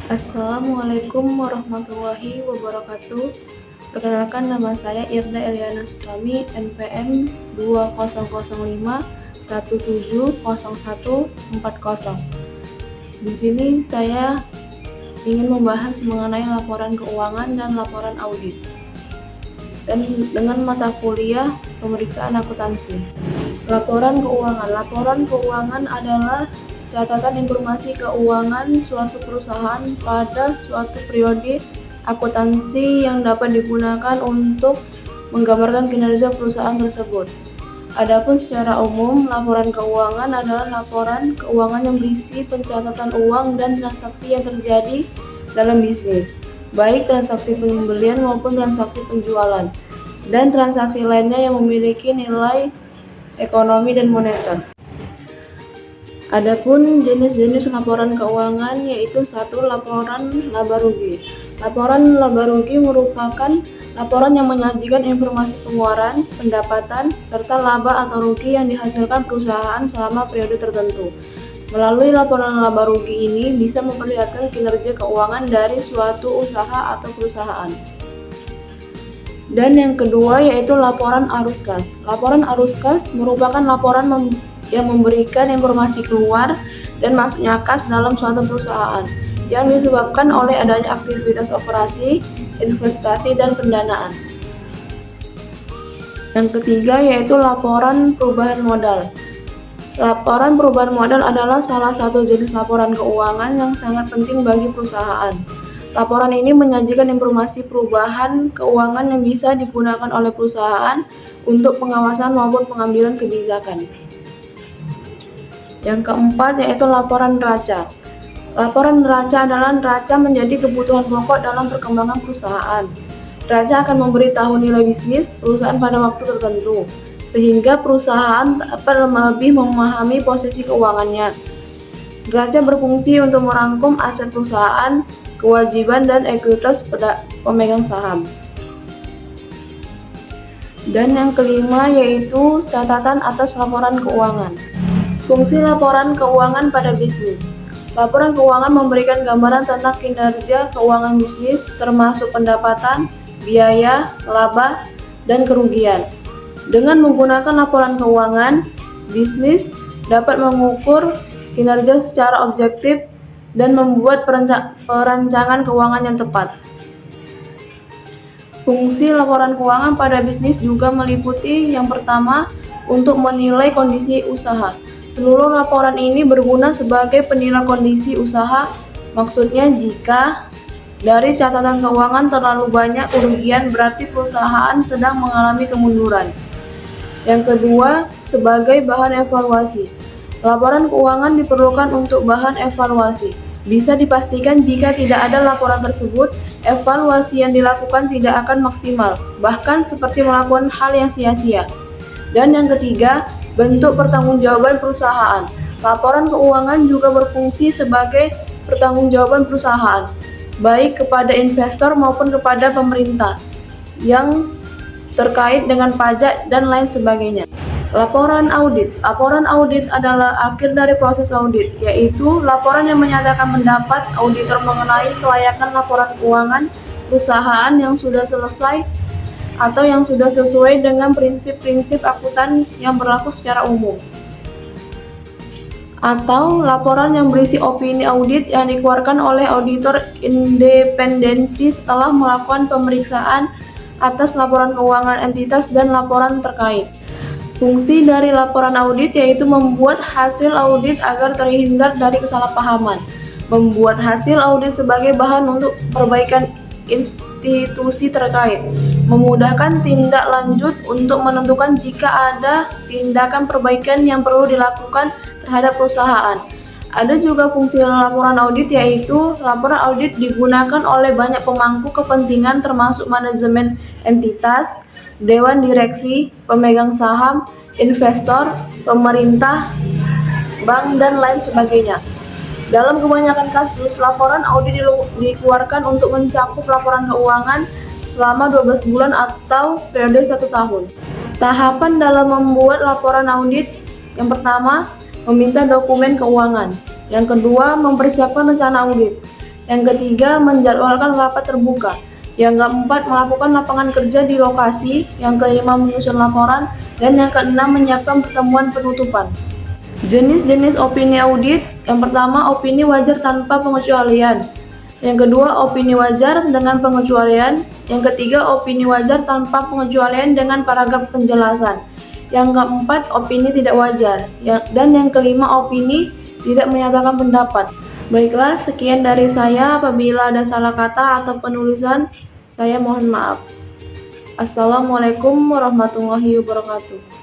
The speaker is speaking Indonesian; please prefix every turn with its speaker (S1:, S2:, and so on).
S1: Assalamualaikum warahmatullahi wabarakatuh. Perkenalkan, nama saya Irda Eliana Sutrami, NPM 2005170140. Di sini saya ingin membahas mengenai laporan keuangan dan laporan audit, dan dengan mata kuliah pemeriksaan akuntansi. Laporan keuangan adalah catatan informasi keuangan suatu perusahaan pada suatu periode akuntansi yang dapat digunakan untuk menggambarkan kinerja perusahaan tersebut. Adapun secara umum, laporan keuangan adalah laporan keuangan yang berisi pencatatan uang dan transaksi yang terjadi dalam bisnis, baik transaksi pembelian maupun transaksi penjualan, dan transaksi lainnya yang memiliki nilai ekonomi dan moneter. Adapun jenis-jenis laporan keuangan yaitu 1. Laporan laba rugi. Laporan laba rugi merupakan laporan yang menyajikan informasi pengeluaran, pendapatan, serta laba atau rugi yang dihasilkan perusahaan selama periode tertentu. Melalui laporan laba rugi ini bisa memperlihatkan kinerja keuangan dari suatu usaha atau perusahaan. Dan yang kedua yaitu laporan arus kas. Laporan arus kas merupakan laporan yang memberikan informasi keluar dan masuknya kas dalam suatu perusahaan yang disebabkan oleh adanya aktivitas operasi, investasi, dan pendanaan. Yang ketiga yaitu laporan perubahan modal. Laporan perubahan modal adalah salah satu jenis laporan keuangan yang sangat penting bagi perusahaan. Laporan ini menyajikan informasi perubahan keuangan yang bisa digunakan oleh perusahaan untuk pengawasan maupun pengambilan kebijakan. Yang keempat yaitu laporan neraca. Laporan neraca adalah neraca menjadi kebutuhan pokok dalam perkembangan perusahaan. Neraca akan memberitahu nilai bisnis perusahaan pada waktu tertentu, sehingga perusahaan dapat lebih memahami posisi keuangannya. Neraca berfungsi untuk merangkum aset perusahaan, kewajiban dan ekuitas pemegang saham. Dan yang kelima yaitu catatan atas laporan keuangan. Fungsi laporan keuangan pada bisnis. Laporan keuangan memberikan gambaran tentang kinerja keuangan bisnis, termasuk pendapatan, biaya, laba, dan kerugian. Dengan menggunakan laporan keuangan, bisnis dapat mengukur kinerja secara objektif dan membuat perancangan keuangan yang tepat. Fungsi laporan keuangan pada bisnis juga meliputi yang pertama, untuk menilai kondisi usaha. Seluruh laporan ini berguna sebagai penilai kondisi usaha, maksudnya jika dari catatan keuangan terlalu banyak kerugian berarti perusahaan sedang mengalami kemunduran. Yang kedua, sebagai bahan evaluasi. Laporan keuangan diperlukan untuk bahan evaluasi. Bisa dipastikan jika tidak ada laporan tersebut, evaluasi yang dilakukan tidak akan maksimal, bahkan seperti melakukan hal yang sia-sia. Dan yang ketiga, bentuk pertanggungjawaban perusahaan. Laporan keuangan juga berfungsi sebagai pertanggungjawaban perusahaan, baik kepada investor maupun kepada pemerintah yang terkait dengan pajak dan lain sebagainya. Laporan audit. Laporan audit adalah akhir dari proses audit, yaitu laporan yang menyatakan pendapat auditor mengenai kelayakan laporan keuangan perusahaan yang sudah selesai atau yang sudah sesuai dengan prinsip-prinsip akuntan yang berlaku secara umum. Atau laporan yang berisi opini audit yang dikeluarkan oleh auditor independensi setelah melakukan pemeriksaan atas laporan keuangan entitas dan laporan terkait. Fungsi dari laporan audit yaitu membuat hasil audit agar terhindar dari kesalahpahaman, membuat hasil audit sebagai bahan untuk perbaikan institusi terkait, memudahkan tindak lanjut untuk menentukan jika ada tindakan perbaikan yang perlu dilakukan terhadap perusahaan. Ada juga fungsi laporan audit yaitu laporan audit digunakan oleh banyak pemangku kepentingan termasuk manajemen entitas, dewan direksi, pemegang saham, investor, pemerintah, bank, dan lain sebagainya. Dalam kebanyakan kasus, laporan audit dikeluarkan untuk mencakup laporan keuangan selama 12 bulan atau periode 1 tahun. Tahapan dalam membuat laporan audit: yang pertama, meminta dokumen keuangan. Yang kedua, mempersiapkan rencana audit. Yang ketiga, menjadwalkan rapat terbuka. Yang keempat, melakukan lapangan kerja di lokasi. Yang kelima, menyusun laporan. Dan yang keenam, menyiapkan pertemuan penutupan. Jenis-jenis opini audit. Yang pertama, opini wajar tanpa pengecualian. Yang kedua, opini wajar dengan pengecualian. Yang ketiga, opini wajar tanpa pengecualian dengan paragraf penjelasan. Yang keempat, opini tidak wajar. Dan yang kelima, opini tidak menyatakan pendapat. Baiklah, sekian dari saya. Apabila ada salah kata atau penulisan, saya mohon maaf. Assalamualaikum warahmatullahi wabarakatuh.